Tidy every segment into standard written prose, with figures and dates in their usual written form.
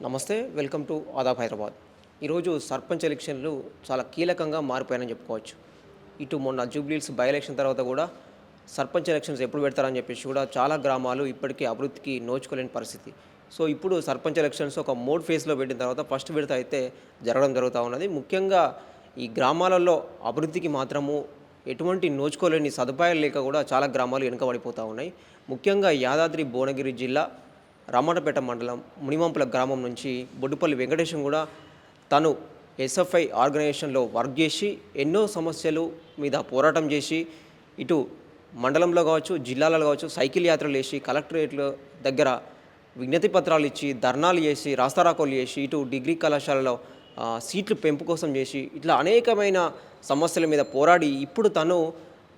నమస్తే, welcome to Aadab Hyderabad. ఈరోజు సర్పంచ్ ఎలక్షన్లు చాలా కీలకంగా మారిపోయాయని చెప్పుకోవచ్చు. ఇటు మొన్న జూబ్లీహిల్స్ బై ఎలక్షన్ తర్వాత కూడా సర్పంచ్ ఎలక్షన్స్ ఎప్పుడు పెడతారని చెప్పేసి కూడా చాలా గ్రామాలు ఇప్పటికీ అభివృద్ధికి నోచుకోలేని పరిస్థితి. సో ఇప్పుడు సర్పంచ్ ఎలక్షన్స్ ఒక 3 ఫేజ్లో పెట్టిన తర్వాత ఫస్ట్ విడత అయితే జరుగుతూ ఉన్నది. ముఖ్యంగా ఈ గ్రామాలలో అభివృద్ధికి మాత్రము ఎటువంటి నోచుకోలేని సదుపాయాలు లేక కూడా చాలా గ్రామాలు వెనుకబడిపోతూ ఉన్నాయి. ముఖ్యంగా యాదాద్రి భువనగిరి జిల్లా రామన్నపేట మండలం మునిమంపుల గ్రామం నుంచి బొడ్డుపల్లి వెంకటేశం కూడా తను ఎస్ఎఫ్ఐ ఆర్గనైజేషన్లో వర్క్ చేసి ఎన్నో సమస్యలు మీద పోరాటం చేసి ఇటు మండలంలో కావచ్చు, జిల్లాలలో కావచ్చు సైకిల్ యాత్రలు చేసి కలెక్టరేట్ల దగ్గర విజ్ఞప్తి పత్రాలు ఇచ్చి ధర్నాలు చేసి రాస్తారాకోలు చేసి ఇటు డిగ్రీ కళాశాలలో సీట్లు పెంపు కోసం చేసి ఇట్లా అనేకమైన సమస్యల మీద పోరాడి ఇప్పుడు తను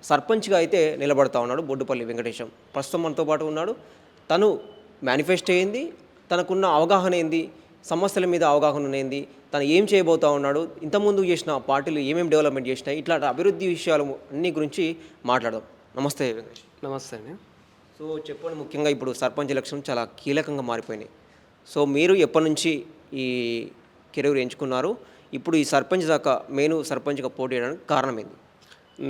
సర్పంచ్గా అయితే నిలబడతా ఉన్నాడు. బొడ్డుపల్లి వెంకటేశం ప్రస్తుతం మనతో పాటు ఉన్నాడు. తను మేనిఫెస్టో ఏంది, తనకున్న అవగాహన ఏంది, సమస్యల మీద అవగాహన ఏంది, తను ఏం చేయబోతా ఉన్నాడు, ఇంతకుముందు చేసిన పార్టీలు ఏమేమి డెవలప్మెంట్ చేసినాయి, ఇట్లాంటి అభివృద్ధి విషయాలు అన్ని గురించి మాట్లాడదాం. నమస్తే వెంకటేష్. నమస్తే అండి. సో చెప్పండి, ముఖ్యంగా ఇప్పుడు సర్పంచ్ ఎలక్షన్ చాలా కీలకంగా మారిపోయినాయి. సో మీరు ఎప్పటి నుంచి ఈ కెరీర్ ఎంచుకున్నారు, ఇప్పుడు ఈ సర్పంచ్ దాకా మెయిన్ సర్పంచ్గా పోటీ చేయడానికి కారణం ఏంది?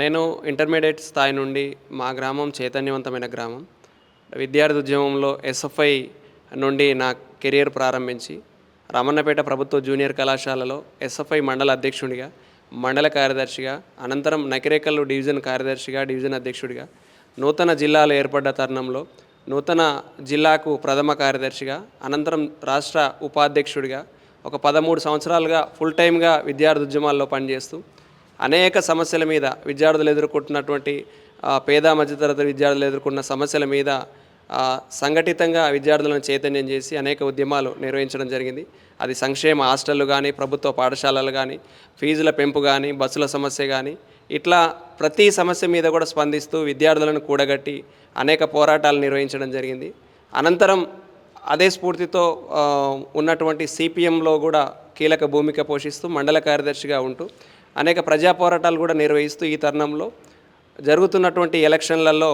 నేను ఇంటర్మీడియట్ స్థాయి నుండి మా గ్రామం చైతన్యవంతమైన గ్రామం. విద్యార్థి ఉద్యమంలో ఎస్ఎఫ్ఐ నుండి నా కెరియర్ ప్రారంభించి రామన్నపేట ప్రభుత్వ జూనియర్ కళాశాలలో ఎస్ఎఫ్ఐ మండల అధ్యక్షుడిగా, మండల కార్యదర్శిగా, అనంతరం నకిరేకల్లు డివిజన్ కార్యదర్శిగా, డివిజన్ అధ్యక్షుడిగా, నూతన జిల్లాలు ఏర్పడ్డ తరుణంలో నూతన జిల్లాకు ప్రథమ కార్యదర్శిగా, అనంతరం రాష్ట్ర ఉపాధ్యక్షుడిగా ఒక 13 సంవత్సరాలుగా ఫుల్ టైమ్గా విద్యార్థి ఉద్యమాల్లో పనిచేస్తూ అనేక సమస్యల మీద విద్యార్థులు ఎదుర్కొంటున్నటువంటి పేద మధ్యతరగతి విద్యార్థులు ఎదుర్కొన్న సమస్యల మీద సంఘటితంగా విద్యార్థులను చైతన్యం చేసి అనేక ఉద్యమాలు నిర్వహించడం జరిగింది. అది సంక్షేమ హాస్టళ్ళు కానీ, ప్రభుత్వ పాఠశాలలు కానీ, ఫీజుల పెంపు కానీ, బస్సుల సమస్య కానీ, ఇట్లా ప్రతి సమస్య మీద కూడా స్పందిస్తూ విద్యార్థులను కూడగట్టి అనేక పోరాటాలు నిర్వహించడం జరిగింది. అనంతరం అదే స్ఫూర్తితో ఉన్నటువంటి సిపిఎంలో కూడా కీలక భూమిక పోషిస్తూ మండల కార్యదర్శిగా ఉంటూ అనేక ప్రజా పోరాటాలు కూడా నిర్వహిస్తూ ఈ తరుణంలో జరుగుతున్నటువంటి ఎలక్షన్లలో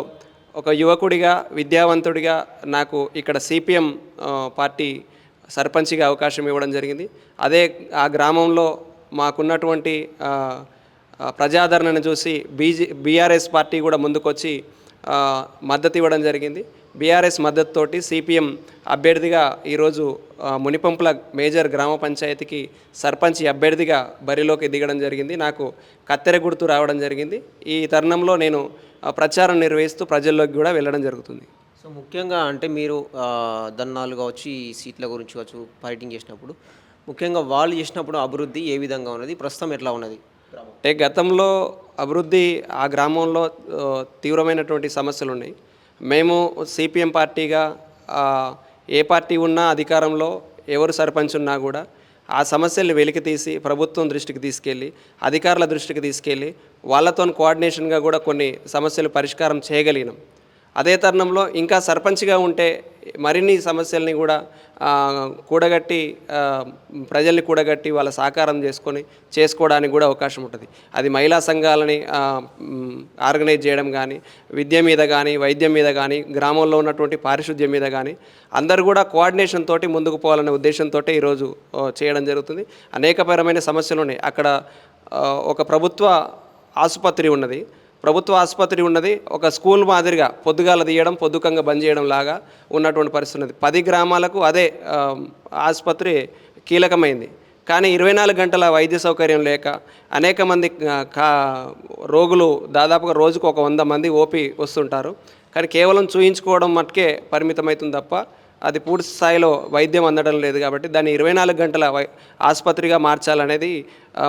ఒక యువకుడిగా, విద్యావంతుడిగా నాకు ఇక్కడ సిపిఎం పార్టీ సర్పంచ్గా అవకాశం ఇవ్వడం జరిగింది. అదే ఆ గ్రామంలో మాకున్నటువంటి ప్రజాదరణను చూసి బీఆర్ఎస్ పార్టీ కూడా ముందుకొచ్చి మద్దతు ఇవ్వడం జరిగింది. బీఆర్ఎస్ మద్దతుతోటి సిపిఎం అభ్యర్థిగా ఈరోజు మునిపంపుల మేజర్ గ్రామ పంచాయతీకి సర్పంచ్ అభ్యర్థిగా బరిలోకి దిగడం జరిగింది. నాకు కత్తెర గుర్తు రావడం జరిగింది. ఈ తరుణంలో నేను ప్రచారం నిర్వహిస్తూ ప్రజల్లోకి కూడా వెళ్ళడం జరుగుతుంది. సో ముఖ్యంగా అంటే మీరు దన్నాలుగా వచ్చి ఈ సీట్ల గురించి కావచ్చు ఫైటింగ్ చేసినప్పుడు ముఖ్యంగా వాళ్ళు చేసినప్పుడు అభివృద్ధి ఏ విధంగా ఉన్నది, ప్రస్తుతం ఎట్లా ఉన్నది? అంటే గతంలో అభివృద్ధి ఆ గ్రామంలో తీవ్రమైనటువంటి సమస్యలు ఉన్నాయి. మేము సిపిఎం పార్టీగా ఏ పార్టీ ఉన్నా అధికారంలో ఎవరు సర్పంచ్ ఉన్నా కూడా ఆ సమస్యల్ని వెలికి తీసి ప్రభుత్వం దృష్టికి తీసుకెళ్ళి, అధికారుల దృష్టికి తీసుకెళ్ళి వాళ్ళతో కోఆర్డినేషన్గా కూడా కొన్ని సమస్యలు పరిష్కారం చేయగలిగినాం. అదే తరుణంలో ఇంకా సర్పంచ్గా ఉంటే మరిన్ని సమస్యల్ని కూడా కూడగట్టి ప్రజల్ని కూడగట్టి వాళ్ళ సహకారం చేసుకోవడానికి కూడా అవకాశం ఉంటుంది. అది మహిళా సంఘాలని ఆర్గనైజ్ చేయడం కానీ, విద్య మీద కానీ, వైద్యం మీద కానీ, గ్రామంలో ఉన్నటువంటి పారిశుద్ధ్యం మీద కానీ అందరూ కూడా కోఆర్డినేషన్ తోటి ముందుకు పోవాలనే ఉద్దేశంతో ఈరోజు చేయడం జరుగుతుంది. అనేకపరమైన సమస్యలు ఉన్నాయి. అక్కడ ఒక ప్రభుత్వ ఆసుపత్రి ఉన్నది, ఒక స్కూల్ మాదిరిగా పొద్దుగాల తీయడం, పొద్దుకంగా బంద్ చేయడం లాగా ఉన్నటువంటి పరిస్థితి ఉన్నది. 10 గ్రామాలకు అదే ఆసుపత్రి కీలకమైంది. కానీ 24 గంటల వైద్య సౌకర్యం లేక అనేక మంది రోగులు దాదాపుగా రోజుకు ఒక 100 మంది ఓపీ వస్తుంటారు. కానీ కేవలం చూయించుకోవడం మట్టుకే పరిమితమవుతుంది తప్ప అది పూర్తి స్థాయిలో వైద్యం అందడం లేదు. కాబట్టి దాన్ని 24 గంటల ఆసుపత్రిగా మార్చాలనేది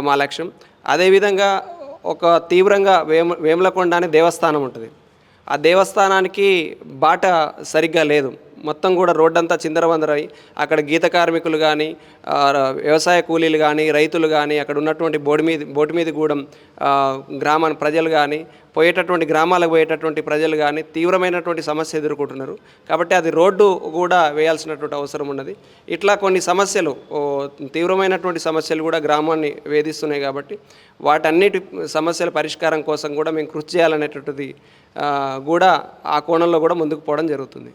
మా లక్ష్యం. అదేవిధంగా ఒక తీవ్రంగా వేములకొండ అనే దేవస్థానం ఉంటుంది. ఆ దేవస్థానానికి బాట సరిగ్గా లేదు. మొత్తం కూడా రోడ్డంతా చిందరవందరై అక్కడ గీత కార్మికులు కానీ, వ్యవసాయ కూలీలు కానీ, రైతులు కానీ, అక్కడ ఉన్నటువంటి బోటు మీద గూడెం గ్రామాన్ని ప్రజలు కానీ, గ్రామాలకు పోయేటటువంటి ప్రజలు కానీ తీవ్రమైనటువంటి సమస్య ఎదుర్కొంటున్నారు. కాబట్టి అది రోడ్డు కూడా వేయాల్సినటువంటి అవసరం ఉన్నది. ఇట్లా కొన్ని సమస్యలు, తీవ్రమైనటువంటి సమస్యలు కూడా గ్రామాన్ని వేధిస్తున్నాయి. కాబట్టి వాటన్నిటి సమస్యల పరిష్కారం కోసం కూడా మేము కృషి చేయాలనేటువంటిది కూడా ఆ కోణంలో కూడా ముందుకు పోవడం జరుగుతుంది.